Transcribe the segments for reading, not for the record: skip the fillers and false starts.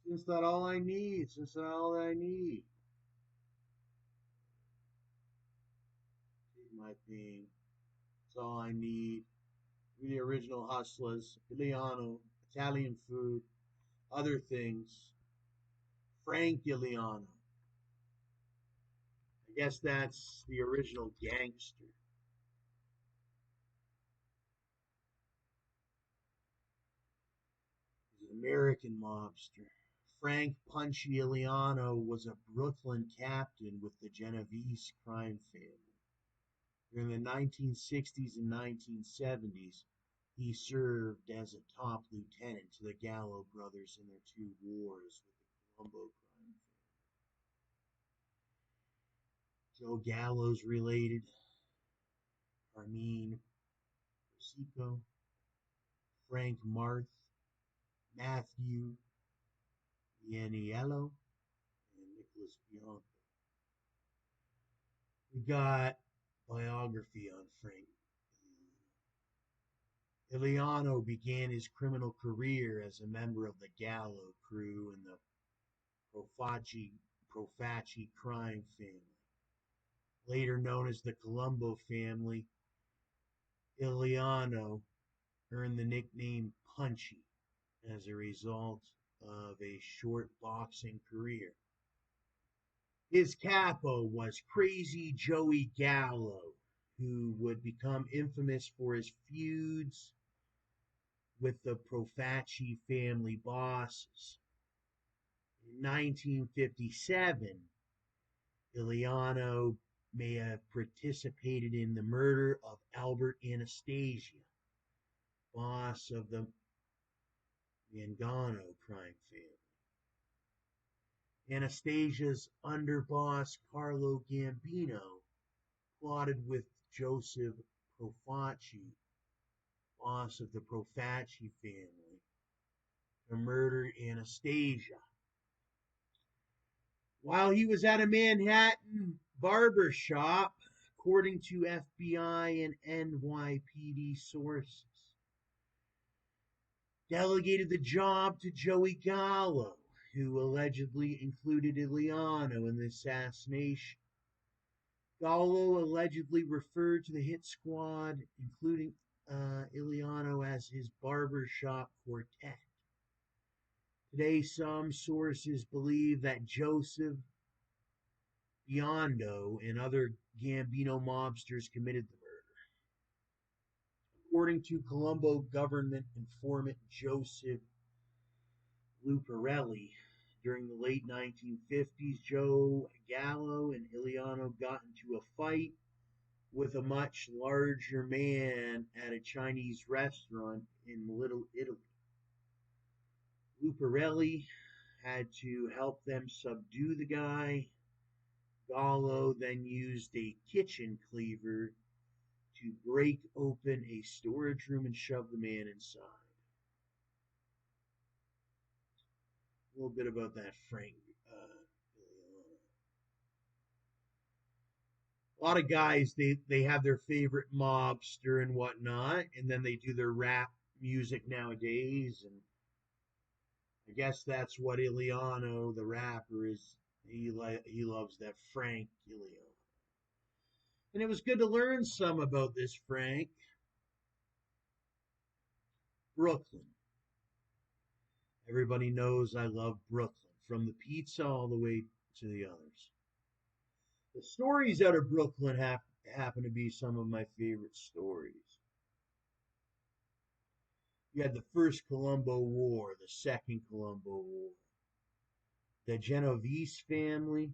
Since that all I need, since that all that I need. Take my thing. It's all I need. The original hustlers, illiano, Italian food, other things. Frank Illiano. I guess that's the original gangster. He's an American mobster. Frank Punchy Illiano was a Brooklyn captain with the Genovese crime family. During the 1960s and 1970s, he served as a top lieutenant to the Gallo brothers in their two wars with the Colombo crime family. Joe Gallo's related, Carmine Persico, Frank Marth, Matthew Ianiello, and Nicholas Bianco. We got biography on Frank Illiano began his criminal career as a member of the Gallo crew in the Profaci crime family. Later known as the Colombo family, Illiano earned the nickname Punchy as a result of a short boxing career. His capo was Crazy Joey Gallo, who would become infamous for his feuds with the Profaci family bosses. In 1957, Illiano may have participated in the murder of Albert Anastasia, boss of the Mangano crime family. Anastasia's underboss Carlo Gambino plotted with Joseph Profaci, boss of the Profaci family, to murder Anastasia. While he was at a Manhattan barber shop, according to FBI and NYPD sources, delegated the job to Joey Gallo, who allegedly included Illiano in the assassination. Gallo allegedly referred to the hit squad, including Illiano, as his barbershop quartet. Today, some sources believe that Joseph Biondo and other Gambino mobsters committed the murder. According to Colombo government informant Joseph Lucarelli, during the late 1950s, Joe Gallo and Illiano got into a fight with a much larger man at a Chinese restaurant in Little Italy. Lucarelli had to help them subdue the guy. Gallo then used a kitchen cleaver to break open a storage room and shove the man inside. A little bit about that Frank Illiano. A lot of guys, they have their favorite mobster and whatnot, and then they do their rap music nowadays, and I guess that's what Illiano, the rapper, is. He loves that Frank Illiano. And it was good to learn some about this Frank. Brooklyn. Everybody knows I love Brooklyn, from the pizza all the way to the others. The stories out of Brooklyn happen to be some of my favorite stories. You had the first Colombo War, the second Colombo War, the Genovese family.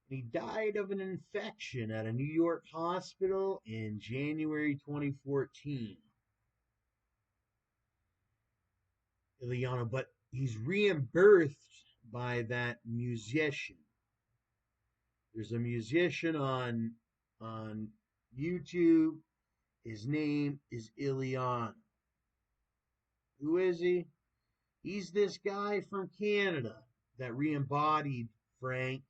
He died of an infection at a New York hospital in January 2014. Illiano, but he's rebirthed by that musician. There's a musician on YouTube. His name is Illiano. Who is he? He's this guy from Canada that re-embodied Frank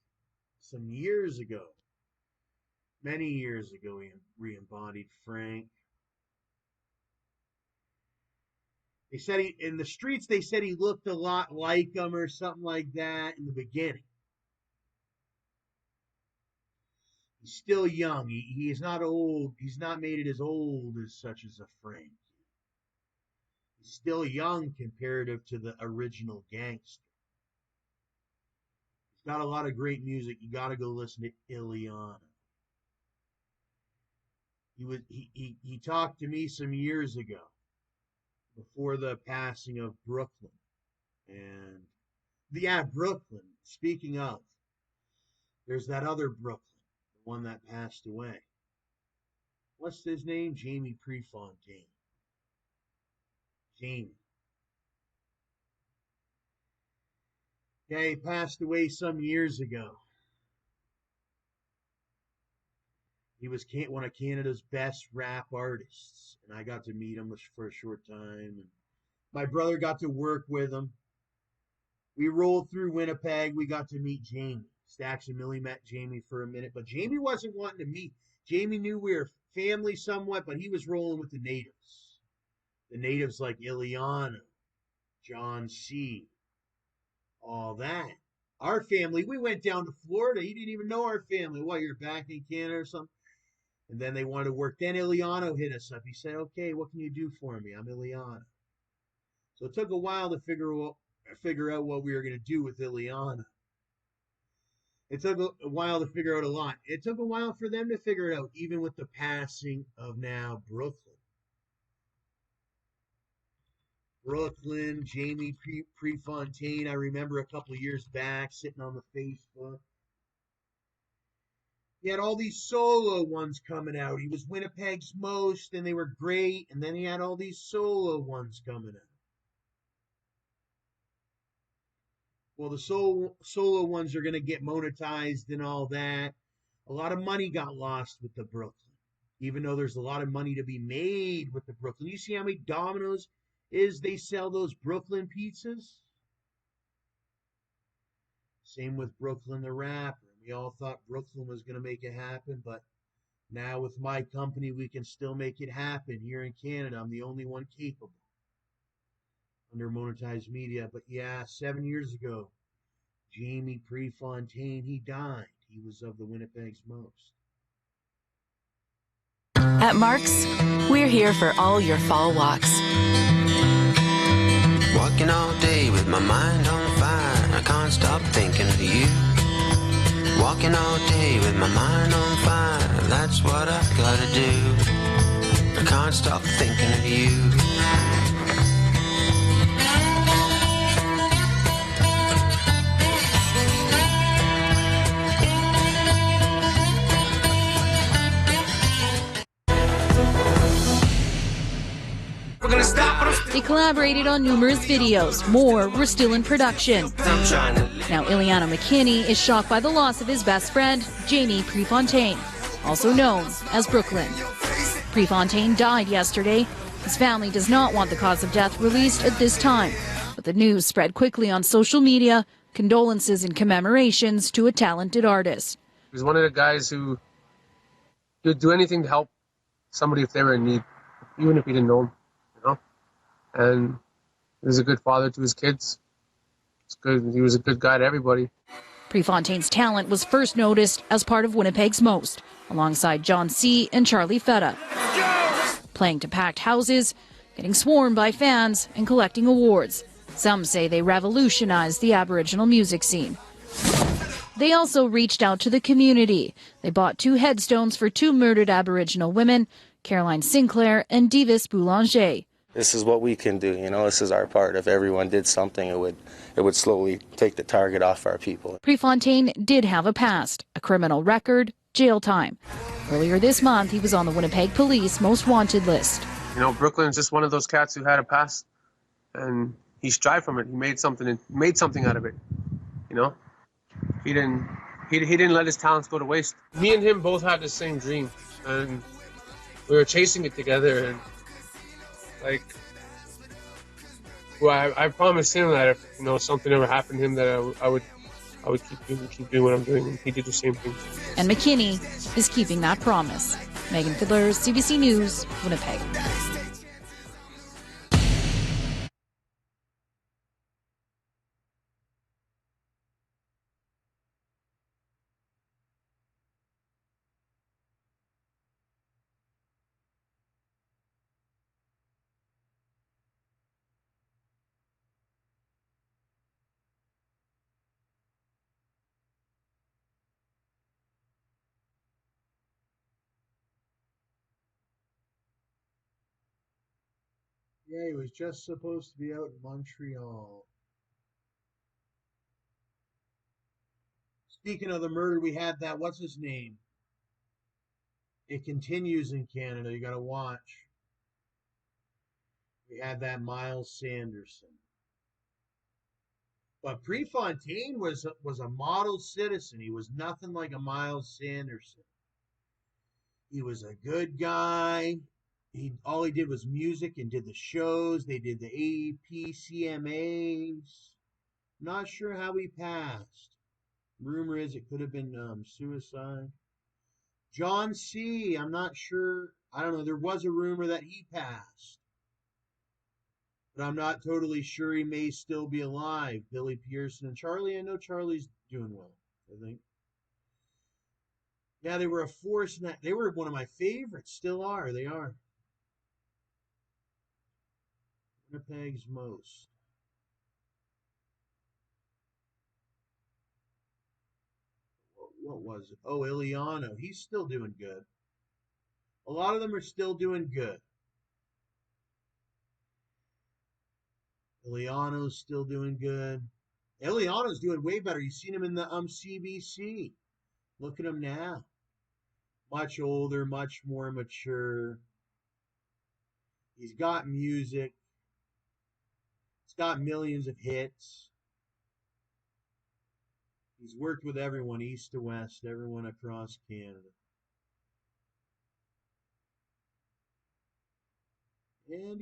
some years ago. Many years ago, he re-embodied Frank. They said in the streets, they said he looked a lot like him or something like that in the beginning. He's still young. He is not old. He's not made it as old as such as a Frank. He's still young comparative to the original gangster. He's got a lot of great music. You got to go listen to illiano. He talked to me some years ago before the passing of Brooklyn. And Brooklyn. Speaking of, there's that other Brooklyn, the one that passed away. What's his name? Jamie Prefontaine. Jamie. Okay, he passed away some years ago. He was one of Canada's best rap artists, and I got to meet him for a short time. And my brother got to work with him. We rolled through Winnipeg. We got to meet Jamie. Stacks and Millie met Jamie for a minute, but Jamie wasn't wanting to meet. Jamie knew we were family somewhat, but he was rolling with the natives. The natives like Illiano, John C., all that. Our family, we went down to Florida. He didn't even know our family. What, you're back in Canada or something? And then they wanted to work. Then Illiano hit us up. He said, okay, what can you do for me? I'm Illiano. So it took a while to figure out what we were going to do with Illiano. It took a while to figure out a lot. It took a while for them to figure it out, even with the passing of now Brooklyn. Brooklyn, Jamie Prefontaine. I remember a couple of years back sitting on the Facebook. He had all these solo ones coming out. He was Winnipeg's most, and they were great. And then he had all these solo ones coming out. Well, the solo ones are going to get monetized and all that. A lot of money got lost with the Brooklyn, even though there's a lot of money to be made with the Brooklyn. You see how many Domino's they sell those Brooklyn pizzas? Same with Brooklyn the rapper. We all thought Brooklyn was going to make it happen, but now with my company, we can still make it happen here in Canada. I'm the only one capable under Monetize Media. But yeah, 7 years ago, Jamie Prefontaine, he died. He was of the Winnipeg's most. At Mark's, we're here for all your fall walks. Walking all day with my mind on fire. I can't stop thinking of you. Walking all day with my mind on fire. That's what I gotta do. I can't stop thinking of you. They collaborated on numerous videos. More were still in production. Now illiano McKinney is shocked by the loss of his best friend, Jamie Prefontaine, also known as Brooklyn. Prefontaine died yesterday. His family does not want the cause of death released at this time, but the news spread quickly on social media, condolences and commemorations to a talented artist. He was one of the guys who would do anything to help somebody if they were in need, even if he didn't know him. And he was a good father to his kids. He was a good guy to everybody. Prefontaine's talent was first noticed as part of Winnipeg's Most, alongside John C. and Charlie Fetta. Playing to packed houses, getting swarmed by fans, and collecting awards. Some say they revolutionized the Aboriginal music scene. They also reached out to the community. They bought 2 headstones for 2 murdered Aboriginal women, Caroline Sinclair and Divis Boulanger. This is what we can do, this is our part. If everyone did something, it would slowly take the target off our people. Prefontaine did have a past, a criminal record, jail time. Earlier this month, he was on the Winnipeg Police Most Wanted list. Brooklyn's just one of those cats who had a past, and he strived from it. He made something out of it. He didn't let his talents go to waste. Me and him both had the same dream, and we were chasing it together. And I promised him that if something ever happened to him, that I would keep doing what I'm doing, and he did the same thing. And McKinney is keeping that promise. Megan Fiddler, CBC News, Winnipeg. Yeah, he was just supposed to be out in Montreal. Speaking of the murder, we had that. What's his name? It continues in Canada. You got to watch. We had that Miles Sanderson. But Prefontaine was a model citizen. He was nothing like a Miles Sanderson. He was a good guy. All he did was music and did the shows. They did the APCMAs. Not sure how he passed. Rumor is it could have been suicide. John C. I'm not sure. I don't know. There was a rumor that he passed, but I'm not totally sure. He may still be alive. Billy Pearson and Charlie. I know Charlie's doing well, I think. Yeah, they were a force. They were one of my favorites. Still are. They are. Winnipeg's most. What was it? Oh, Illiano. He's still doing good. A lot of them are still doing good. Illiano's still doing good. Illiano's doing way better. You've seen him in the CBC. Look at him now. Much older, much more mature. He's got music. He's got millions of hits. He's worked with everyone, east to west, everyone across Canada. And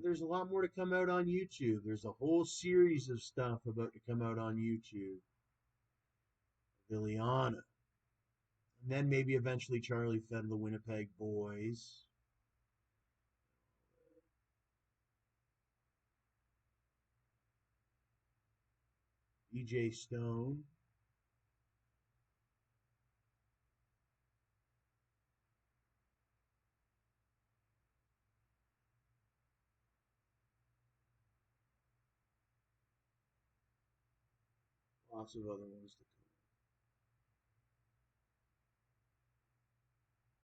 there's a lot more to come out on YouTube. There's a whole series of stuff about to come out on YouTube. Illiano. And then maybe eventually Charlie Fed the Winnipeg Boys. EJ Stone. Lots of other ones to come.